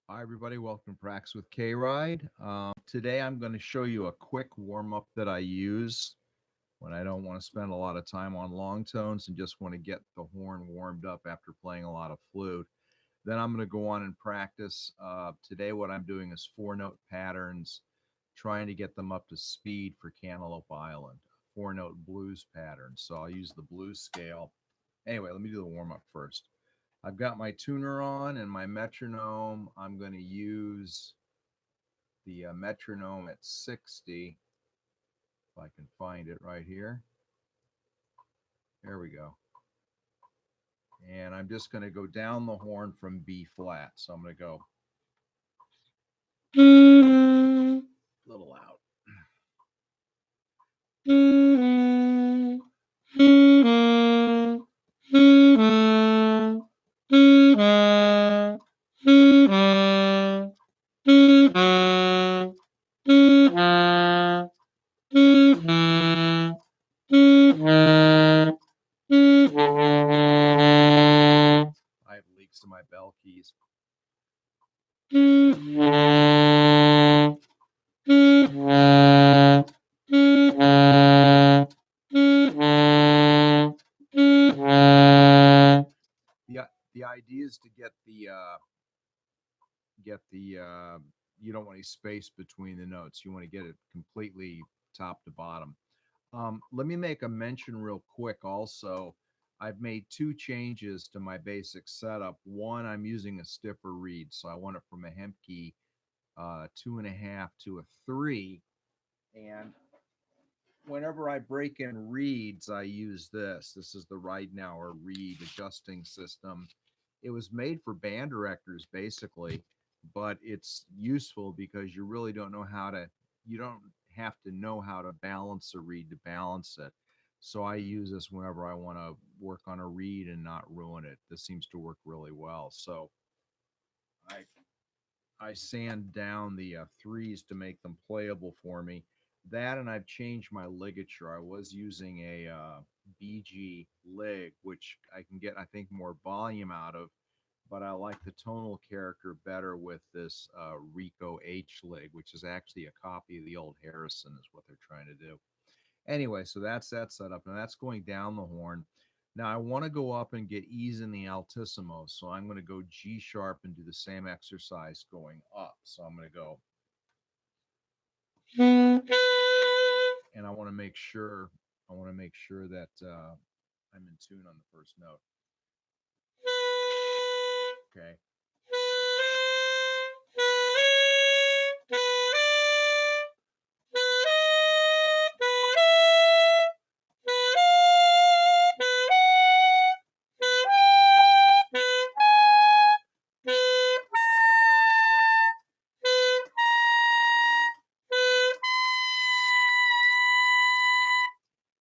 Hi, everybody. Welcome to Prax with K-Ride. Today, I'm going to show you a quick warm-up that I use when I don't want to spend a lot of time on long tones and just want to get the horn warmed up after playing a lot of flute. Then I'm going to go on and practice. Today, what I'm doing is four-note patterns, trying to get them up to speed for Cantaloupe Island, four-note blues patterns. So I'll use the blues scale. Anyway, let me do the warm-up first. I've got my tuner on and my metronome. I'm going to use the metronome at 60. If I can find it right here. There we go. And I'm just going to go down the horn from B flat. So I'm going to go a little out. I have leaks in my bell keys. The idea is to get the you don't want any space between the notes. You want to get it completely top to bottom. Let me make a mention real quick also. I've made two changes to my basic setup. One, I'm using a stiffer reed, so I want it from a Hemke 2.5 to a 3. And whenever I break in reeds, I use this. This is the Ridenauer reed adjusting system. It was made for band directors basically, but it's useful because you really don't know how to, you don't have to know how to balance a reed to balance it. So I use this whenever I want to work on a reed and not ruin it. This seems to work really well. So I I sand down the threes to make them playable for me. That and I've changed my ligature. I was using a BG lig, which I can get, I think, more volume out of, but I like the tonal character better with this Rico H lig, which is actually a copy of the old Harrison, is what they're trying to do. Anyway, so that's that setup. Now that's going down the horn. Now I want to go up and get ease in the altissimo. So I'm going to go G sharp and do the same exercise going up. So I'm going to go, and I want to make sure that I'm in tune on the first note. Okay.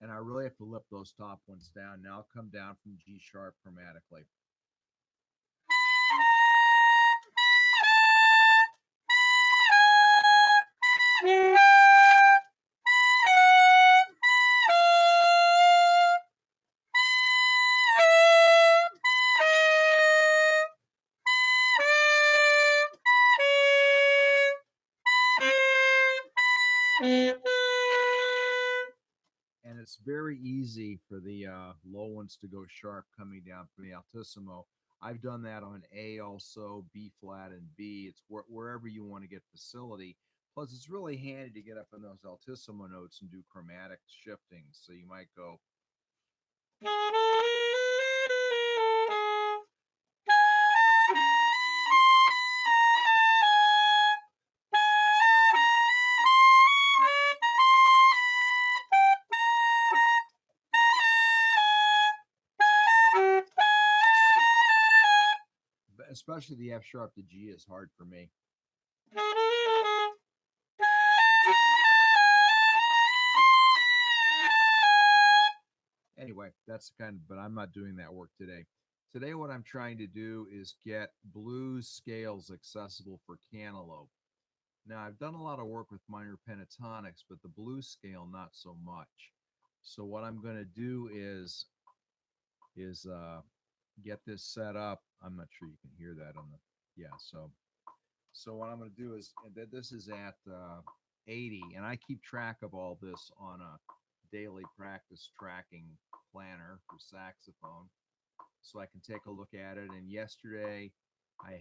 And I really have to lift those top ones down. Now I'll come down from G sharp chromatically. And it's very easy for the low ones to go sharp coming down from the altissimo. I've done that on A also, B flat and B. It's wherever you want to get facility. Plus, it's really handy to get up in those altissimo notes and do chromatic shifting. So you might go, especially the F sharp to G is hard for me. Anyway, that's the kind of, but I'm not doing that work today. Today, what I'm trying to do is get blues scales accessible for Cantaloupe. Now, I've done a lot of work with minor pentatonics, but the blues scale, not so much. So what I'm going to do is get this set up. I'm not sure you can hear that on the, yeah, so So what I'm going to do is that this is at 80, and I keep track of all this on a daily practice tracking planner for saxophone, so I can take a look at it. And yesterday I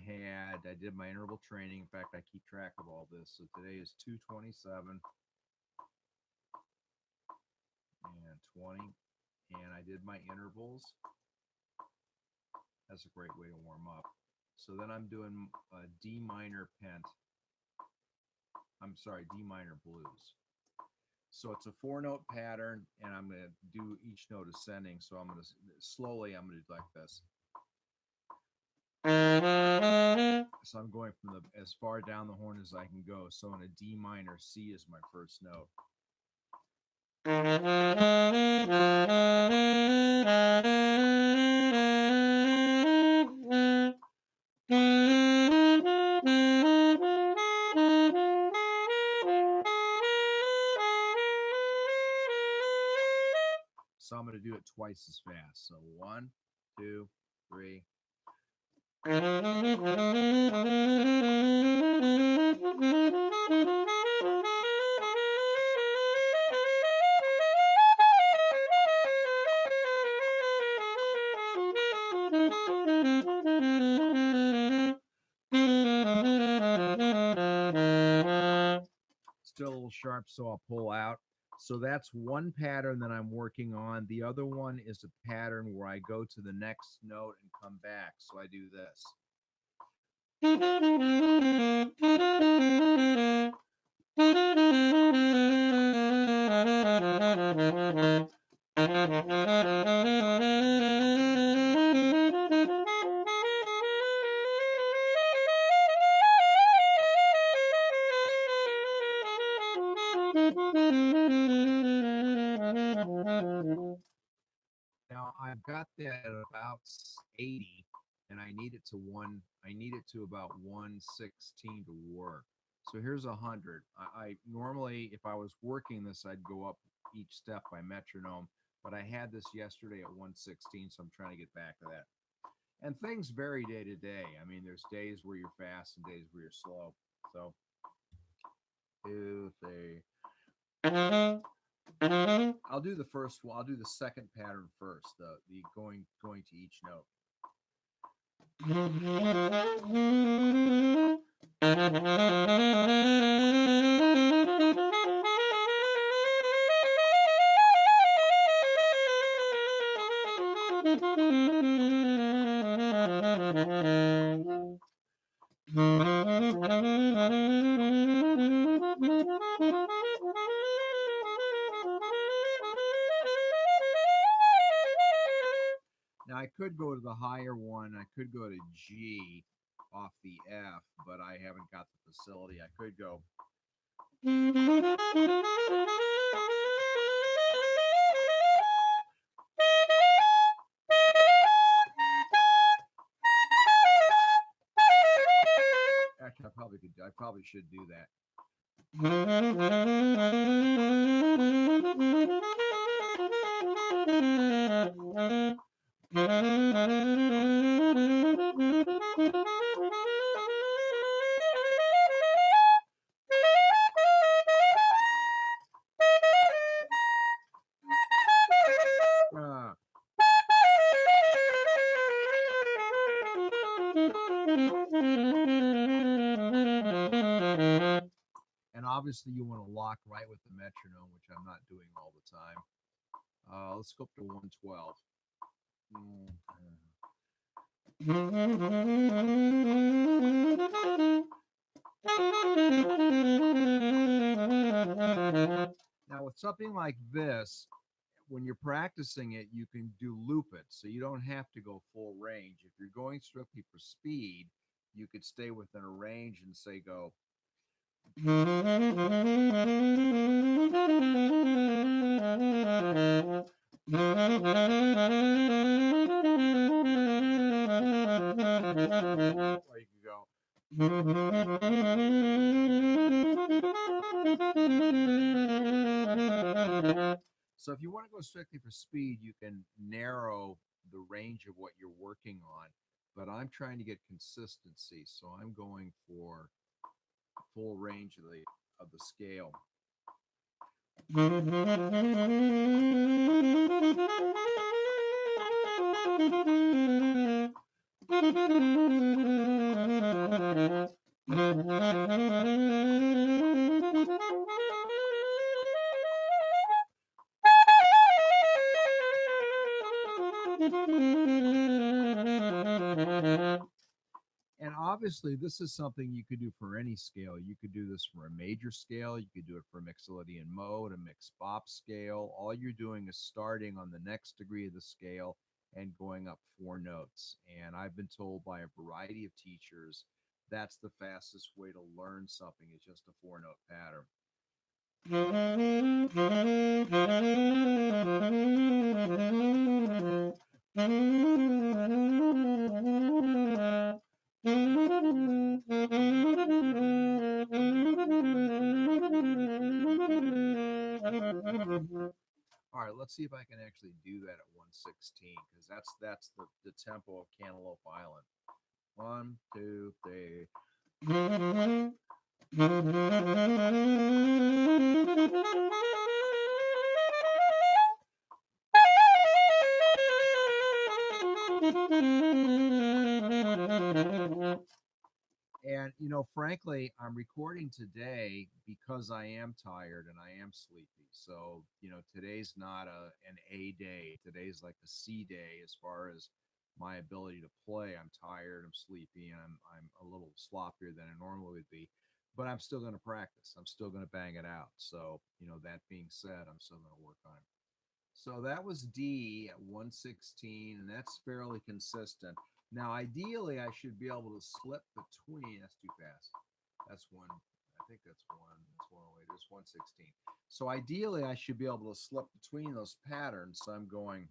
did my interval training. In fact, I keep track of all this. So today is 227 and 20, and I did my intervals. That's a great way to warm up. So then I'm doing a D minor pent. I'm sorry, D minor blues. So it's a 4-note pattern, and I'm going to do each note ascending. So I'm going to slowly, I'm going to do like this. So I'm going from as far down the horn as I can go. So in a D minor, C is my first note. So I'm going to do it twice as fast. So 1, 2, 3. Still a little sharp, so I'll pull out. So that's one pattern that I'm working on. The other one is a pattern where I go to the next note and come back. So I do this. Now I've got that at about 80, and I need it to about 116 to work. So here's 100. I normally, if I was working this, I'd go up each step by metronome, but I had this yesterday at 116, so I'm trying to get back to that. And things vary day to day. I mean, there's days where you're fast and days where you're slow. So 2, 3. I'll do the first one. I'll do the second pattern first. The going to each note. Now I could go to the higher one. I could go to G off the F, but I haven't got the facility. I could go. Actually, I probably should do that. And obviously you want to lock right with the metronome, which I'm not doing all the time. Let's go up to 112. Now with something like this, when you're practicing it, you can do loop it, so you don't have to go full range. If you're going strictly for speed, you could stay within a range and say go. Or you can go. So if you want to go strictly for speed, you can narrow the range of what you're working on. But I'm trying to get consistency, so I'm going for full range of the scale. And obviously, this is something you could do for any scale. You could do this for a major scale. You could do it for a mixolydian mode, a mixed bop scale. All you're doing is starting on the next degree of the scale and going up 4 notes. And I've been told by a variety of teachers that's the fastest way to learn something is just a 4-note pattern. All right, let's see if I can actually do that at 116 because that's the tempo of Cantaloupe Island. 1, 2, 3. And, frankly, I'm recording today because I am tired and I am sleepy. So, today's not an A day. Today's like a C day as far as my ability to play. I'm tired, I'm sleepy, and I'm a little sloppier than I normally would be. But I'm still going to practice. I'm still going to bang it out. So, that being said, I'm still going to work on it. So that was D at 116, and that's fairly consistent. Now, ideally, I should be able to slip between. That's too fast. That's one. I think that's one. That's 108. There's 116. So ideally, I should be able to slip between those patterns. So I'm going.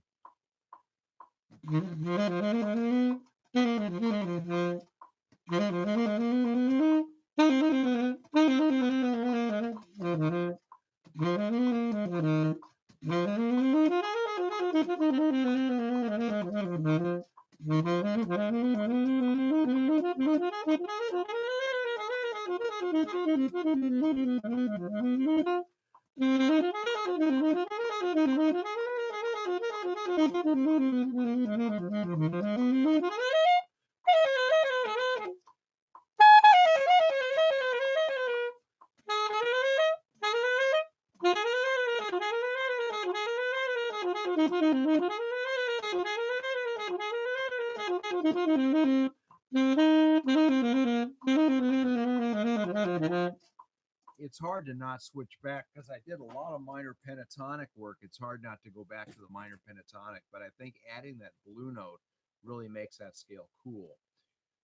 It's hard to not switch back because I did a lot of minor pentatonic work. It's hard not to go back to the minor pentatonic, but I think adding that blue note really makes that scale cool.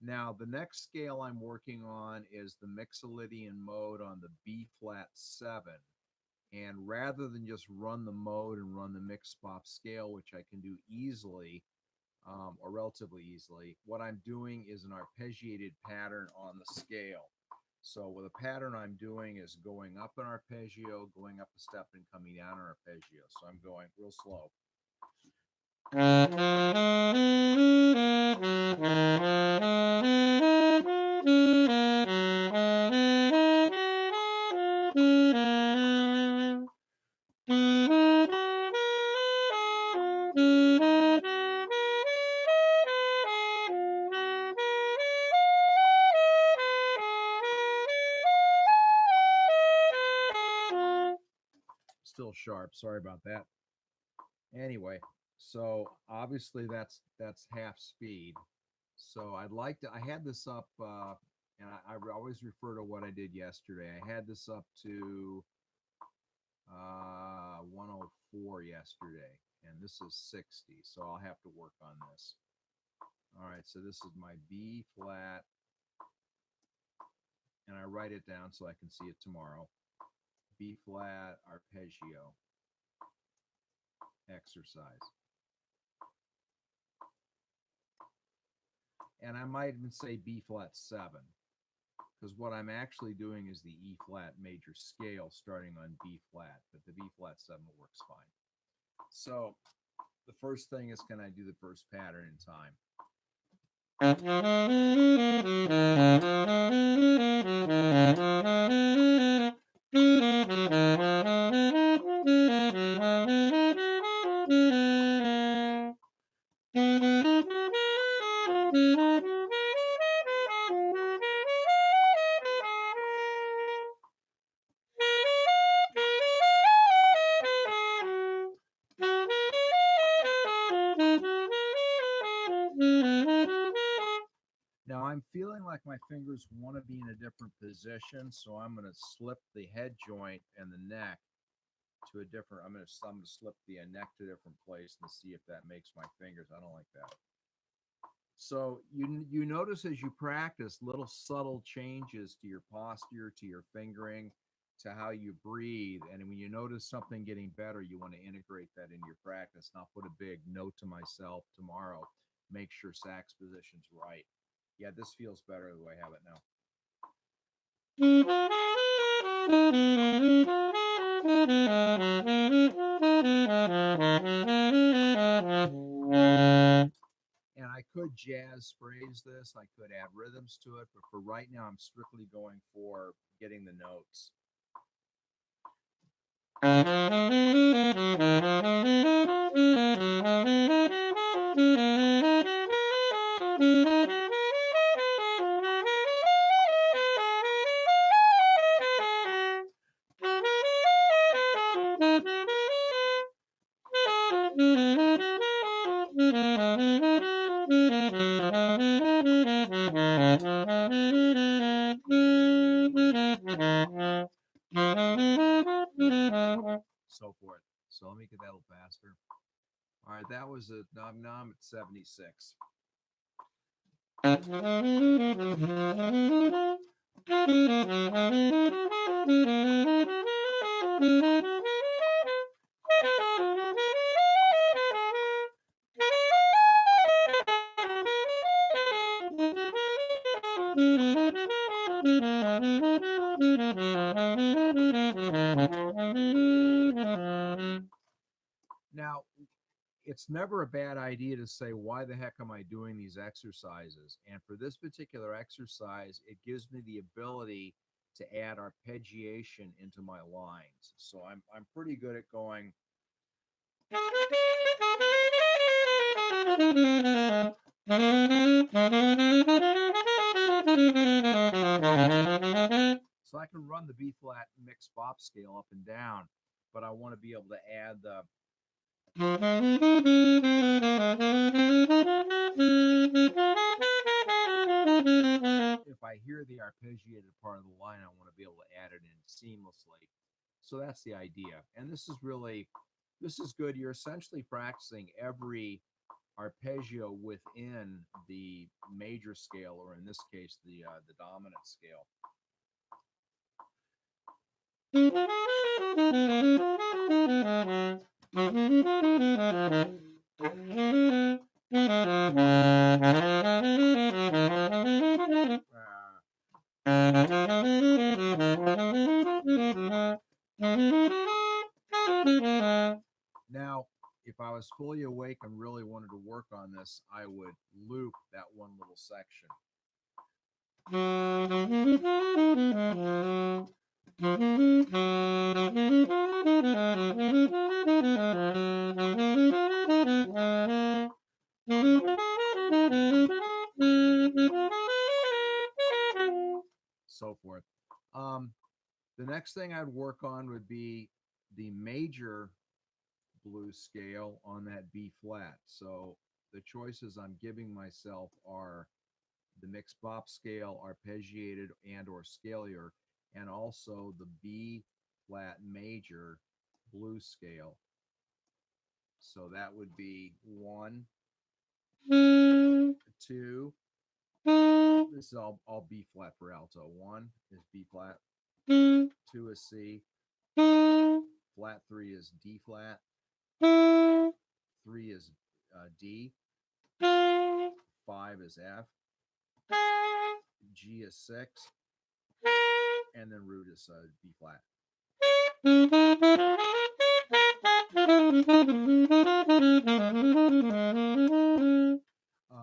Now, the next scale I'm working on is the mixolydian mode on the B flat 7. And rather than just run the mode and run the mixed bop scale, which I can do easily, or relatively easily, what I'm doing is an arpeggiated pattern on the scale. So with a pattern I'm doing is going up an arpeggio, going up a step, and coming down an arpeggio. So I'm going real slow. Still sharp. Sorry about that. Anyway, so obviously that's half speed. So I'd like to. I had this up, and I always refer to what I did yesterday. I had this up to 104 yesterday, and this is 60. So I'll have to work on this. All right. So this is my B flat, and I write it down so I can see it tomorrow. B flat arpeggio exercise. And I might even say B flat 7, because what I'm actually doing is the E flat major scale starting on B flat, but the B flat 7 works fine. So the first thing is, can I do the first pattern in time? Now I'm feeling like my fingers want to be in a different position, so I'm going to slip the head joint and the neck to a different. I'm going to slip the neck to a different place and see if that makes my fingers. I don't like that. So you notice as you practice little subtle changes to your posture, to your fingering, to how you breathe. And when you notice something getting better, you want to integrate that in your practice. And I'll put a big note to myself tomorrow. Make sure sax position's right. Yeah, this feels better the way I have it now. And I could jazz phrase this, I could add rhythms to it, but for right now, I'm strictly going for getting the notes. So forth. So let me get that a little faster. All right, that was a nom nom at 76. Now, it's never a bad idea to say, why the heck am I doing these exercises? And for this particular exercise, it gives me the ability to add arpeggiation into my lines. So I'm pretty good at going. So I can run the B flat mixed bop scale up and down, but I want to be able to add the. If I hear the arpeggiated part of the line, I want to be able to add it in seamlessly. So that's the idea. And this is good. You're essentially practicing every arpeggio within the major scale, or in this case, the dominant scale. Now, if I was fully awake and really wanted to work on this, I would loop that one little section. So forth. The next thing I'd work on would be the major blues scale on that B flat. So the choices I'm giving myself are the mixed bop scale, arpeggiated and or scalar, and also the B flat major blues scale. So that would be 1, 2. This is all B flat for alto. 1 is B flat, 2 is C, flat 3 is D flat, 3 is D, 5 is F, G is 6, and then root is B flat.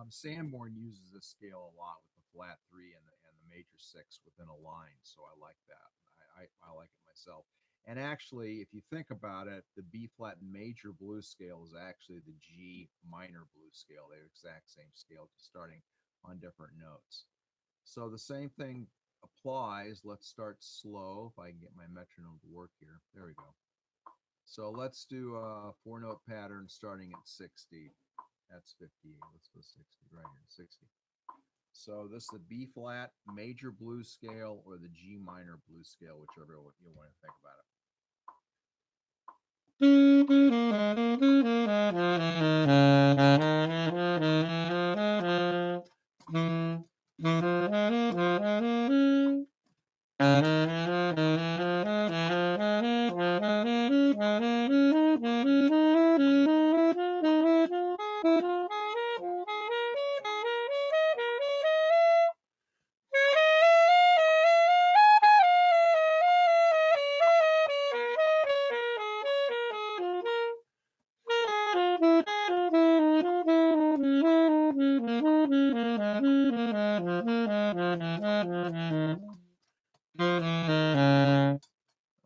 Sanborn uses this scale a lot with the flat 3 and the major 6 within a line, so I like that. I like it myself. And actually, if you think about it, the B flat major blues scale is actually the G minor blues scale. They're the exact same scale, just starting on different notes. So the same thing applies. Let's start slow. If I can get my metronome to work here. There we go. So let's do a 4-note pattern starting at 60. That's 58. Let's go 60 right here. 60. So this is the B flat major blues scale or the G minor blues scale, whichever you want to think about it.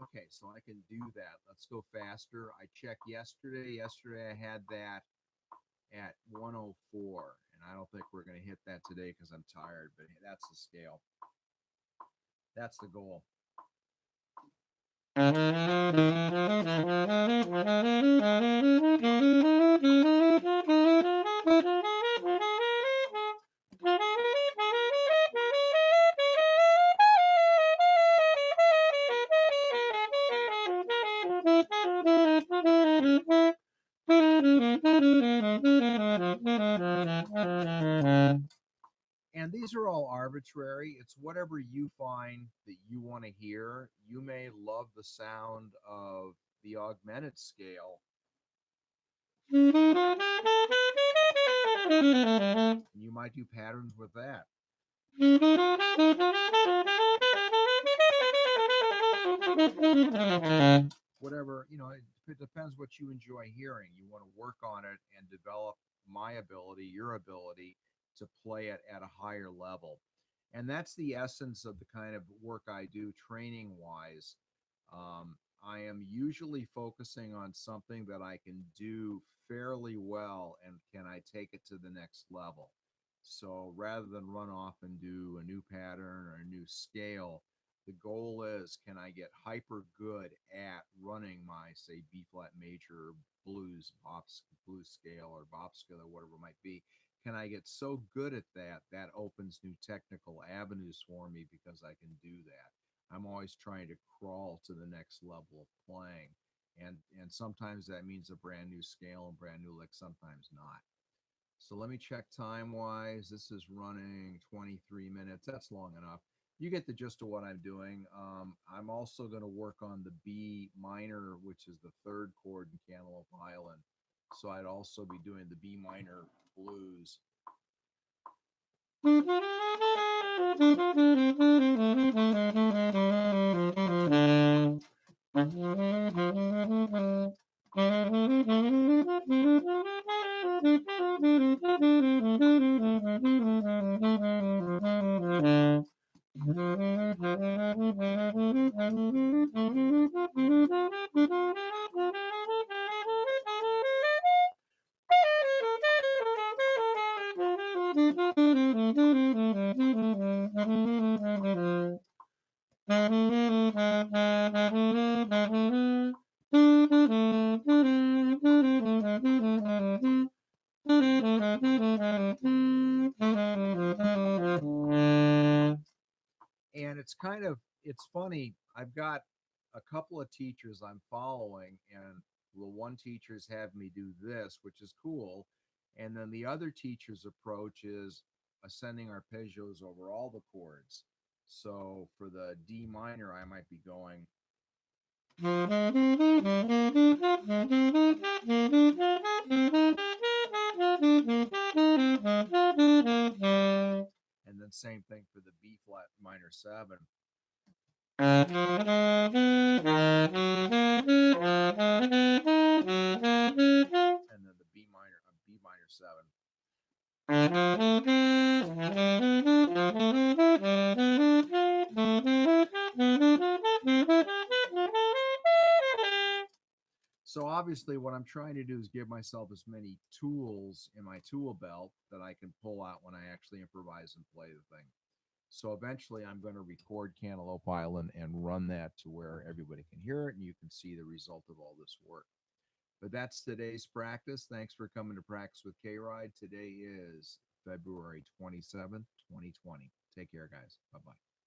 Okay, so I can do that. Let's go faster. I checked yesterday. Yesterday I had that at 104, and I don't think we're going to hit that today because I'm tired, but that's the scale. That's the goal. And these are all arbitrary. It's whatever you find that you want to hear. You may love the sound of the augmented scale. You might do patterns with that. Whatever, it depends what you enjoy hearing. You want to work on it and develop my ability, your ability to play it at a higher level. And that's the essence of the kind of work I do training wise. I am usually focusing on something that I can do fairly well and can I take it to the next level. So rather than run off and do a new pattern or a new scale, the goal is, can I get hyper good at running my, say, B flat major blues scale or bop scale or whatever it might be? Can I get so good at that that opens new technical avenues for me because I can do that? I'm always trying to crawl to the next level of playing, and sometimes that means a brand new scale and brand new lick, sometimes not. So let me check time wise. This is running 23 minutes. That's long enough. You get the gist of what I'm doing. I'm also going to work on the B minor, which is the third chord in Cantaloupe Island. So I'd also be doing the B minor blues. And it's funny. I've got a couple of teachers I'm following, and well, one teacher's had me do this, which is cool. And then the other teacher's approach is ascending arpeggios over all the chords. So for the D minor, I might be going. And then same thing for the B flat minor 7. And then the B minor 7. So obviously what I'm trying to do is give myself as many tools in my tool belt that I can pull out when I actually improvise and play the thing. So eventually I'm going to record Cantaloupe Island and run that to where everybody can hear it and you can see the result of all this work. But that's today's practice. Thanks for coming to Practice with Kride. Today is February 27th, 2020. Take care, guys. Bye bye.